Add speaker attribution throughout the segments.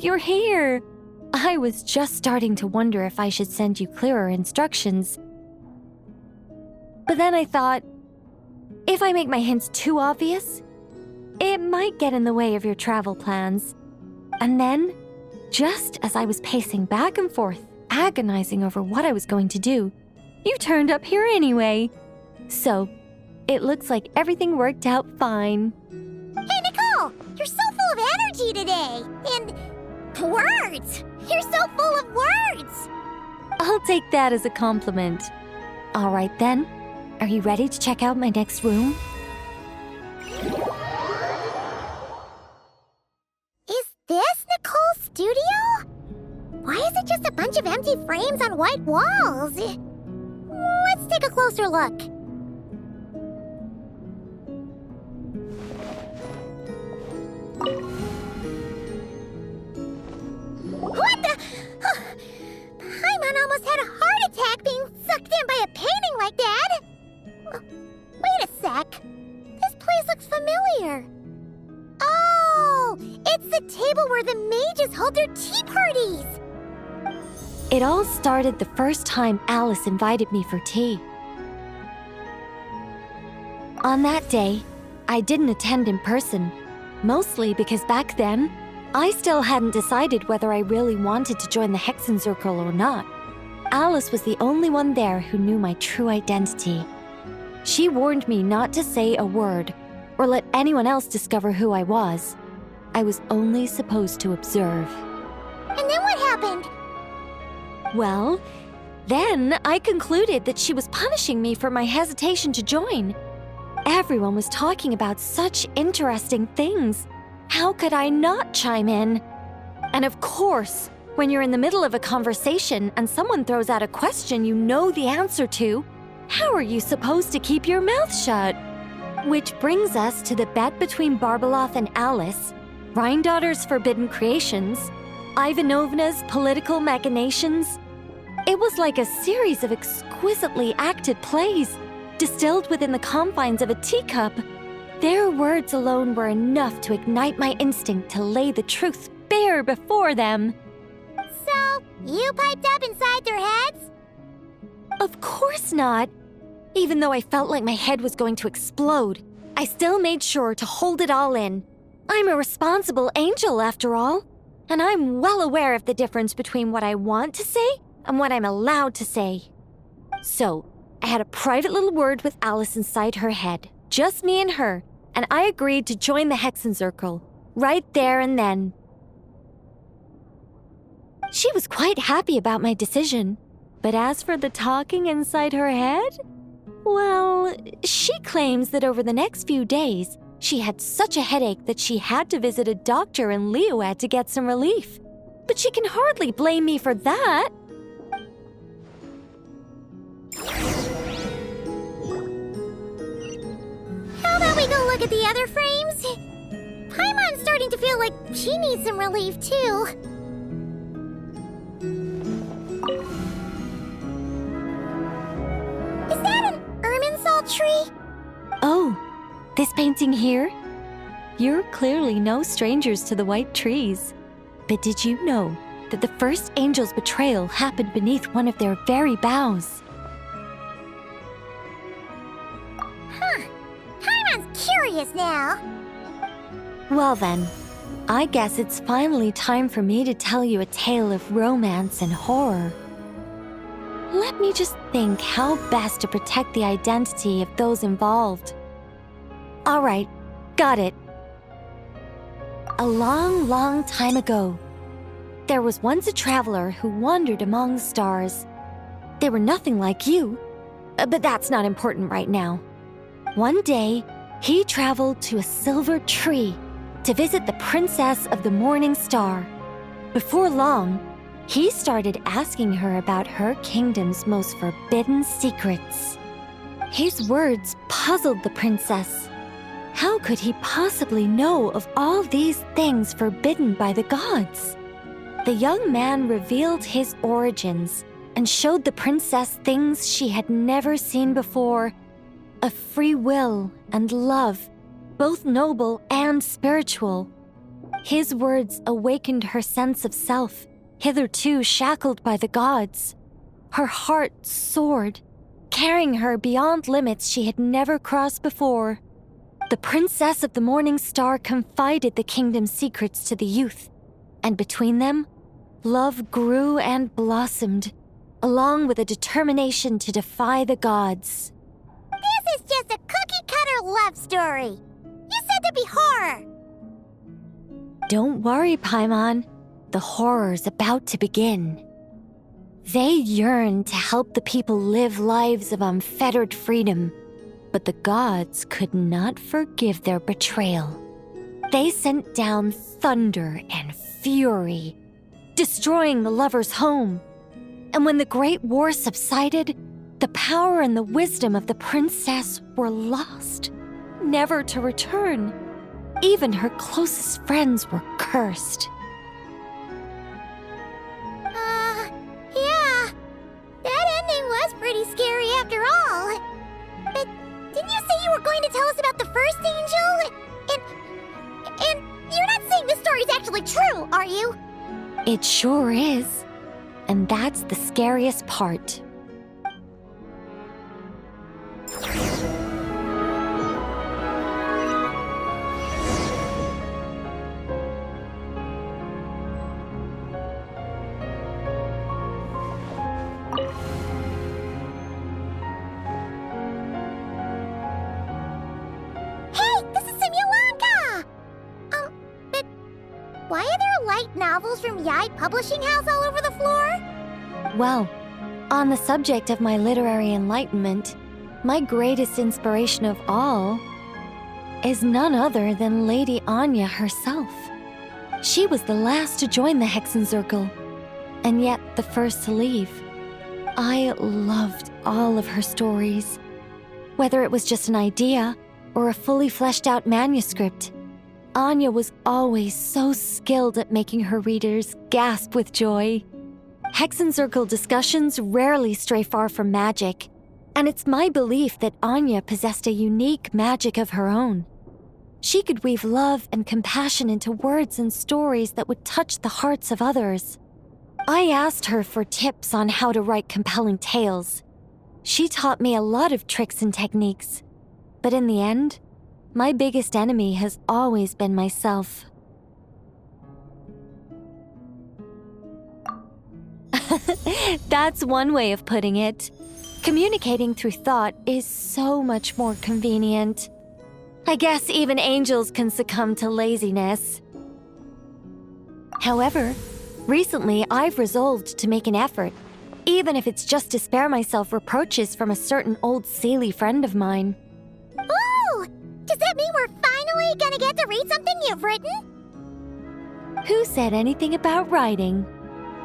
Speaker 1: you're here! I was just starting to wonder if I should send you clearer instructions. But then I thought, if I make my hints too obvious, it might get in the way of your travel plans. And then, just as I was pacing back and forth, agonizing over what I was going to do, you turned up here anyway. So, it looks like everything worked out fine.
Speaker 2: Hey, Nicole! You're so full of energy today! And words! You're so full of words!
Speaker 1: I'll take that as a compliment. All right then, are you ready to check out my next room?
Speaker 2: Is this Nicole's studio? Why is it just a bunch of empty frames on white walls? Let's take a closer look. What the? Paimon almost had a heart attack being sucked in by a painting like that. Wait a sec. This place looks familiar. Oh, it's the table where the mages hold their tea parties.
Speaker 1: It all started the first time Alice invited me for tea. On that day, I didn't attend in person, mostly because back then, I still hadn't decided whether I really wanted to join the Hexenzirkel or not. Alice was the only one there who knew my true identity. She warned me not to say a word or let anyone else discover who I was. I was only supposed to observe.
Speaker 2: And then what happened?
Speaker 1: Well, then I concluded that she was punishing me for my hesitation to join. Everyone was talking about such interesting things. How could I not chime in? And of course, when you're in the middle of a conversation and someone throws out a question you know the answer to, how are you supposed to keep your mouth shut? Which brings us to the bet between Barbeloth and Alice, Rhindaughter's forbidden creations, Ivanovna's political machinations. It was like a series of exquisitely acted plays, distilled within the confines of a teacup. Their words alone were enough to ignite my instinct to lay the truth bare before them.
Speaker 2: So, you piped up inside their heads?
Speaker 1: Of course not. Even though I felt like my head was going to explode, I still made sure to hold it all in. I'm a responsible angel, after all, and I'm well aware of the difference between what I want to say and what I'm allowed to say. So, I had a private little word with Alice inside her head, just me and her, and I agreed to join the Hexenzirkel, right there and then. She was quite happy about my decision, but as for the talking inside her head, well, she claims that over the next few days, she had such a headache that she had to visit a doctor in Liyue to get some relief. But she can hardly blame me for that.
Speaker 2: How about we go look at the other frames? Paimon's starting to feel like she needs some relief, too. Is that an Irminsul tree?
Speaker 1: Oh, this painting here? You're clearly no strangers to the white trees. But did you know that the first angel's betrayal happened beneath one of their very boughs?
Speaker 2: Huh. Paimon's curious now.
Speaker 1: Well then, I guess it's finally time for me to tell you a tale of romance and horror. Let me just think how best to protect the identity of those involved. All right, got it. A long, long time ago, there was once a traveler who wandered among stars. They were nothing like you, but that's not important right now. One day, he traveled to a silver tree to visit the princess of the morning star. Before long, he started asking her about her kingdom's most forbidden secrets. His words puzzled the princess. How could he possibly know of all these things forbidden by the gods? The young man revealed his origins and showed the princess things she had never seen before: a free will and love, both noble and spiritual. His words awakened her sense of self, hitherto shackled by the gods. Her heart soared, carrying her beyond limits she had never crossed before. The Princess of the Morning Star confided the kingdom's secrets to the youth, and between them, love grew and blossomed, along with a determination to defy the gods.
Speaker 2: This is just a cookie-cutter love story. You said there'd be horror.
Speaker 1: Don't worry, Paimon. The horror's about to begin. They yearn to help the people live lives of unfettered freedom, but the gods could not forgive their betrayal. They sent down thunder and fury, destroying the lovers' home. And when the Great War subsided, the power and the wisdom of the princess were lost, never to return. Even her closest friends were cursed.
Speaker 2: Yeah. That ending was pretty scary after all. But didn't you say you were going to tell us about the first angel? And you're not saying this story's actually true, are you?
Speaker 1: It sure is. And that's the scariest part.
Speaker 2: Why are there light novels from Yai Publishing House all over the floor?
Speaker 1: Well, on the subject of my literary enlightenment, my greatest inspiration of all is none other than Lady Anya herself. She was the last to join the Hexenzirkel, and yet the first to leave. I loved all of her stories, whether it was just an idea or a fully fleshed out manuscript. Anya was always so skilled at making her readers gasp with joy. Hexenzirkel discussions rarely stray far from magic, and it's my belief that Anya possessed a unique magic of her own. She could weave love and compassion into words and stories that would touch the hearts of others. I asked her for tips on how to write compelling tales. She taught me a lot of tricks and techniques, but in the end, my biggest enemy has always been myself. That's one way of putting it. Communicating through thought is so much more convenient. I guess even angels can succumb to laziness. However, recently I've resolved to make an effort, even if it's just to spare myself reproaches from a certain old Seelie friend of mine.
Speaker 2: Oh! Does that mean we're finally gonna get to read something you've written?
Speaker 1: Who said anything about writing?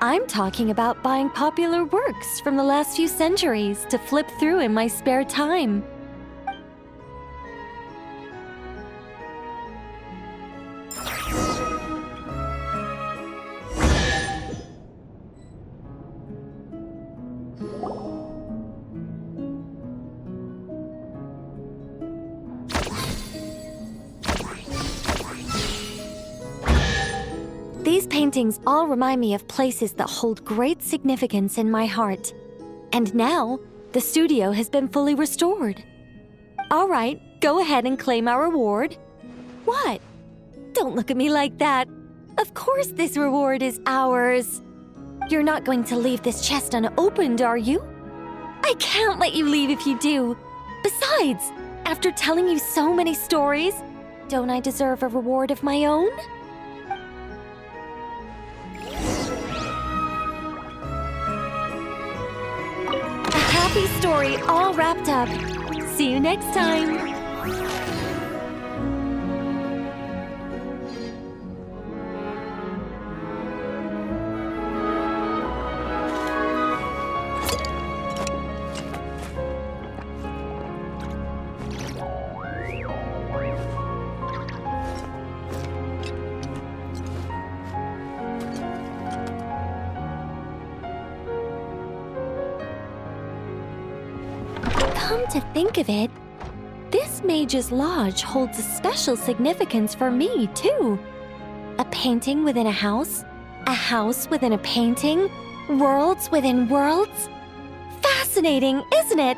Speaker 1: I'm talking about buying popular works from the last few centuries to flip through in my spare time. These paintings all remind me of places that hold great significance in my heart. And now, the studio has been fully restored. All right, go ahead and claim our reward. What? Don't look at me like that. Of course this reward is ours. You're not going to leave this chest unopened, are you? I can't let you leave if you do. Besides, after telling you so many stories, don't I deserve a reward of my own? Happy story all wrapped up. See you next time. Come to think of it, this Mage's Lodge holds a special significance for me, too. A painting within a house within a painting, worlds within worlds. Fascinating, isn't it?